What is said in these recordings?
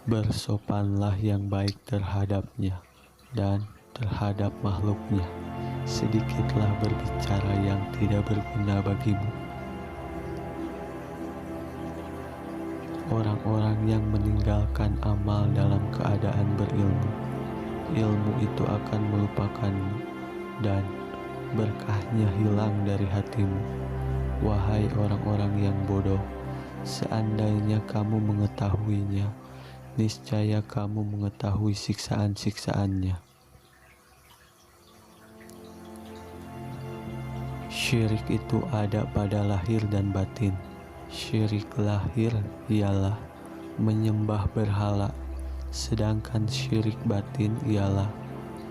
Bersopanlah yang baik terhadapnya dan terhadap makhluknya. Sedikitlah berbicara yang tidak berguna bagimu. Orang-orang yang meninggalkan amal dalam keadaan berilmu, ilmu itu akan melupakanmu dan berkahnya hilang dari hatimu. Wahai orang-orang yang bodoh, seandainya kamu mengetahuinya, niscaya kamu mengetahui siksaan-siksaannya. Syirik itu ada pada lahir dan batin. Syirik lahir ialah menyembah berhala, sedangkan syirik batin ialah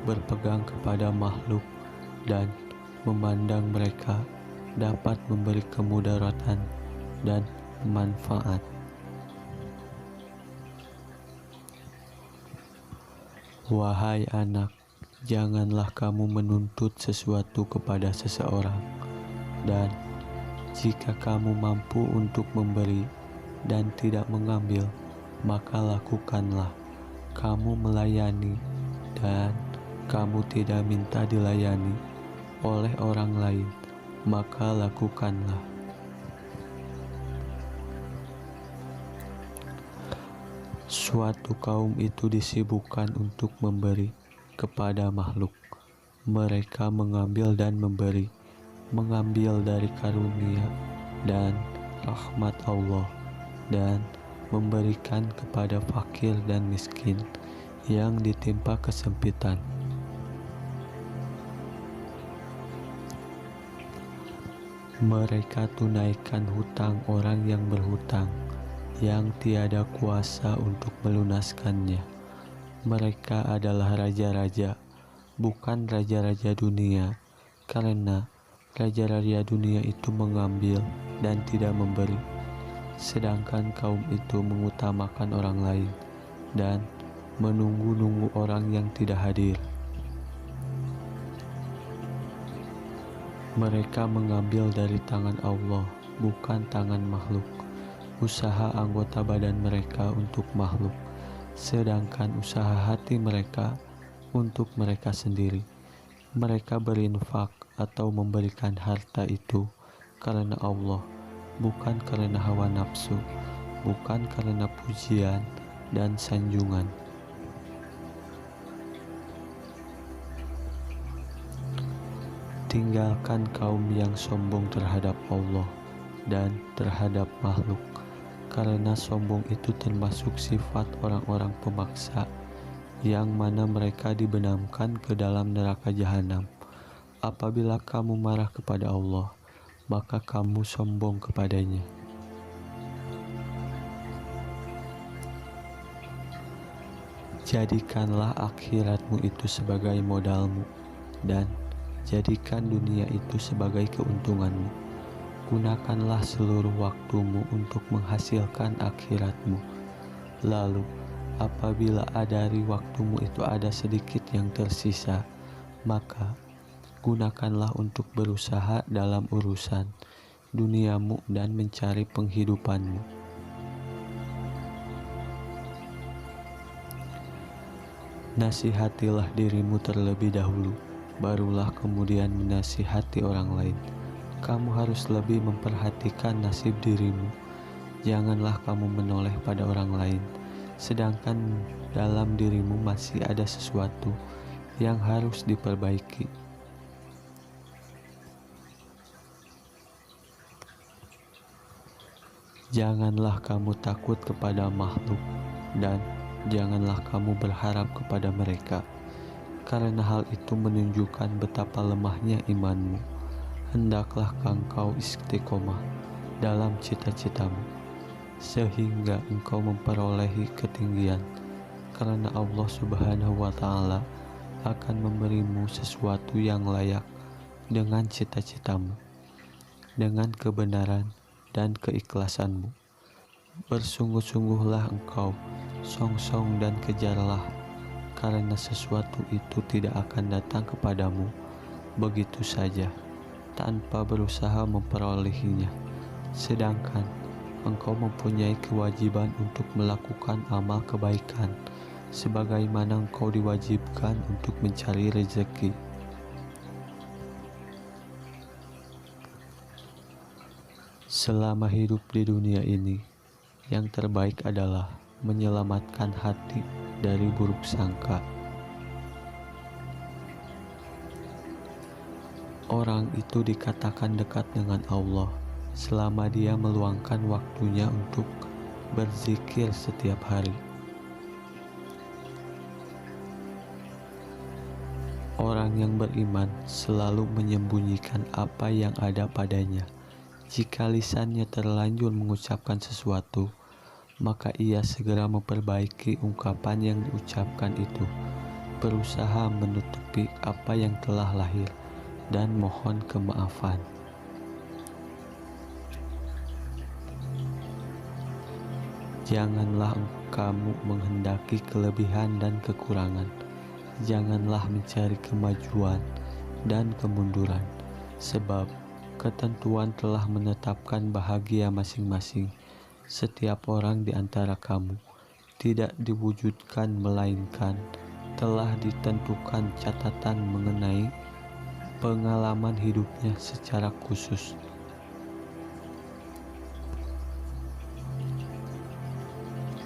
berpegang kepada makhluk dan memandang mereka dapat memberi kemudaratan dan manfaat. Wahai anak, janganlah kamu menuntut sesuatu kepada seseorang, dan jika kamu mampu untuk memberi dan tidak mengambil, maka lakukanlah. Kamu melayani dan kamu tidak minta dilayani oleh orang lain, maka lakukanlah. Suatu kaum itu disibukkan untuk memberi kepada makhluk. Mereka mengambil dan memberi, mengambil dari karunia dan rahmat Allah, dan memberikan kepada fakir dan miskin yang ditimpa kesempitan. Mereka tunaikan hutang orang yang berhutang, yang tiada kuasa untuk melunaskannya. Mereka adalah raja-raja, bukan raja-raja dunia, karena raja-raja dunia itu mengambil dan tidak memberi, sedangkan kaum itu mengutamakan orang lain dan menunggu-nunggu orang yang tidak hadir. Mereka mengambil dari tangan Allah, bukan tangan makhluk, usaha anggota badan mereka untuk makhluk, sedangkan usaha hati mereka untuk mereka sendiri. Mereka berinfak atau memberikan harta itu karena Allah, bukan karena hawa nafsu, bukan karena pujian dan sanjungan. Tinggalkan kaum yang sombong terhadap Allah dan terhadap makhluk, karena sombong itu termasuk sifat orang-orang pemaksa, yang mana mereka dibenamkan ke dalam neraka jahanam. Apabila kamu marah kepada Allah, maka kamu sombong kepadanya. Jadikanlah akhiratmu itu sebagai modalmu, dan jadikan dunia itu sebagai keuntunganmu. Gunakanlah seluruh waktumu untuk menghasilkan akhiratmu. Lalu, apabila dari waktumu itu ada sedikit yang tersisa, maka gunakanlah untuk berusaha dalam urusan duniamu dan mencari penghidupanmu. Nasihatilah dirimu terlebih dahulu, barulah kemudian menasihati orang lain. Kamu harus lebih memperhatikan nasib dirimu. Janganlah kamu menoleh pada orang lain, sedangkan dalam dirimu masih ada sesuatu yang harus diperbaiki. Janganlah kamu takut kepada makhluk, dan janganlah kamu berharap kepada mereka, karena hal itu menunjukkan betapa lemahnya imanmu. Hendaklah engkau istiqomah dalam cita-citamu, sehingga engkau memperolehi ketinggian, karena Allah Subhanahu wa Ta'ala akan memberimu sesuatu yang layak dengan cita-citamu, dengan kebenaran dan keikhlasanmu. Bersungguh-sungguhlah engkau, songsong dan kejarlah, karena sesuatu itu tidak akan datang kepadamu begitu saja tanpa berusaha memperolehinya, sedangkan engkau mempunyai kewajiban untuk melakukan amal kebaikan, sebagaimana engkau diwajibkan untuk mencari rezeki. Selama hidup di dunia ini, yang terbaik adalah menyelamatkan hati dari buruk sangka. Orang itu dikatakan dekat dengan Allah selama dia meluangkan waktunya untuk berzikir setiap hari. Orang yang beriman selalu menyembunyikan apa yang ada padanya. Jika lisannya terlanjur mengucapkan sesuatu, maka ia segera memperbaiki ungkapan yang diucapkan itu, berusaha menutupi apa yang telah lahir, dan mohon kemaafan. Janganlah kamu menghendaki kelebihan dan kekurangan. Janganlah mencari kemajuan dan kemunduran, sebab ketentuan telah menetapkan bahagia masing-masing. Setiap orang di antara kamu tidak diwujudkan, melainkan telah ditentukan catatan mengenai pengalaman hidupnya secara khusus.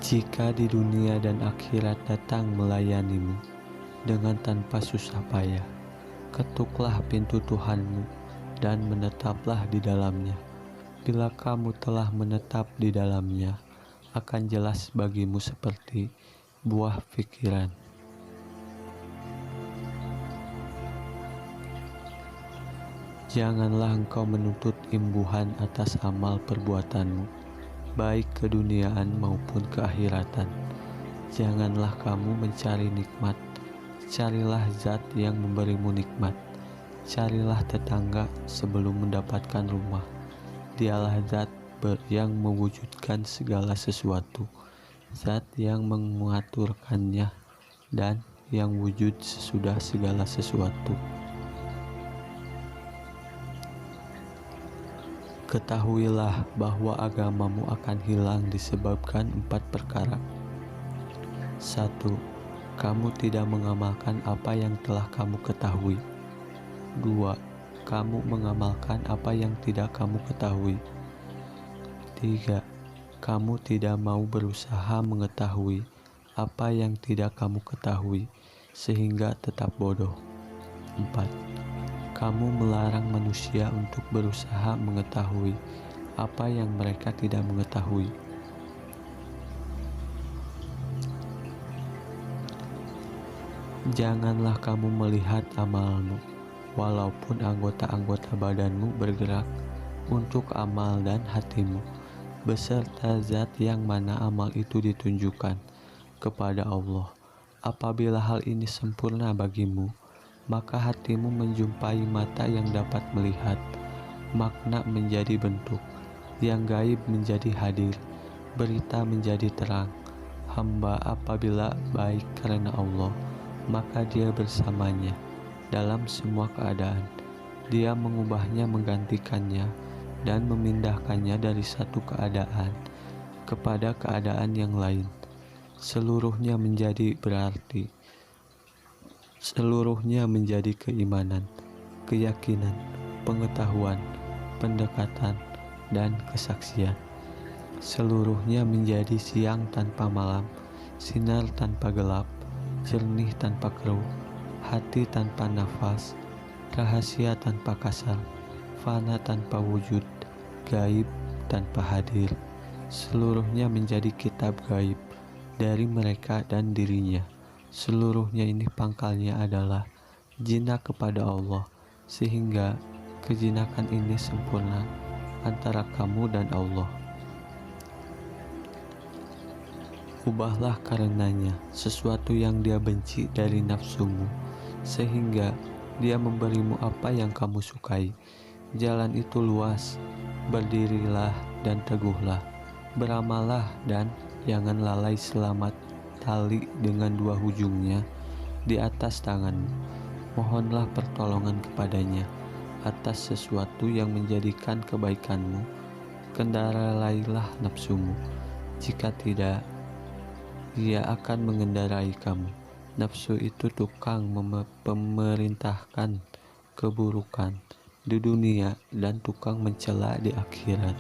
Jika di dunia dan akhirat datang melayanimu dengan tanpa susah payah, ketuklah pintu Tuhanmu dan menetaplah di dalamnya. Bila kamu telah menetap di dalamnya, akan jelas bagimu seperti buah pikiran. Janganlah engkau menuntut imbuhan atas amal perbuatanmu, baik keduniaan maupun keakhiratan. Janganlah kamu mencari nikmat, carilah zat yang memberimu nikmat. Carilah tetangga sebelum mendapatkan rumah. Dialah zat yang mewujudkan segala sesuatu, zat yang mengaturkannya, dan yang wujud sesudah segala sesuatu. Ketahuilah bahwa agamamu akan hilang disebabkan 4 perkara. 1. Kamu tidak mengamalkan apa yang telah kamu ketahui. 2. Kamu mengamalkan apa yang tidak kamu ketahui. 3. Kamu tidak mau berusaha mengetahui apa yang tidak kamu ketahui, sehingga tetap bodoh. 4. Kamu melarang manusia untuk berusaha mengetahui apa yang mereka tidak mengetahui. Janganlah kamu melihat amalmu, walaupun anggota-anggota badanmu bergerak untuk amal dan hatimu, beserta zat yang mana amal itu ditunjukkan kepada Allah. Apabila hal ini sempurna bagimu, maka hatimu menjumpai mata yang dapat melihat, makna menjadi bentuk, yang gaib menjadi hadir, berita menjadi terang. Hamba apabila baik karena Allah, maka dia bersamanya dalam semua keadaan. Dia mengubahnya, menggantikannya, dan memindahkannya dari satu keadaan kepada keadaan yang lain. Seluruhnya menjadi berarti. Seluruhnya menjadi keimanan, keyakinan, pengetahuan, pendekatan, dan kesaksian. Seluruhnya menjadi siang tanpa malam, sinar tanpa gelap, jernih tanpa keruh, hati tanpa nafas, rahasia tanpa kasar, fana tanpa wujud, gaib tanpa hadir. Seluruhnya menjadi kitab gaib dari mereka dan dirinya. Seluruhnya ini pangkalnya adalah jinak kepada Allah, sehingga kejinakan ini sempurna antara kamu dan Allah. Ubahlah karenanya sesuatu yang dia benci dari nafsumu, sehingga dia memberimu apa yang kamu sukai. Jalan itu luas, berdirilah dan teguhlah, beramallah dan jangan lalai selamat tali dengan 2 ujungnya di atas tanganmu. Mohonlah pertolongan kepadanya atas sesuatu yang menjadikan kebaikanmu Kendarailah nafsumu. Jika tidak, ia akan mengendarai kamu. Nafsu itu tukang memerintahkan keburukan di dunia dan tukang mencela di akhirat.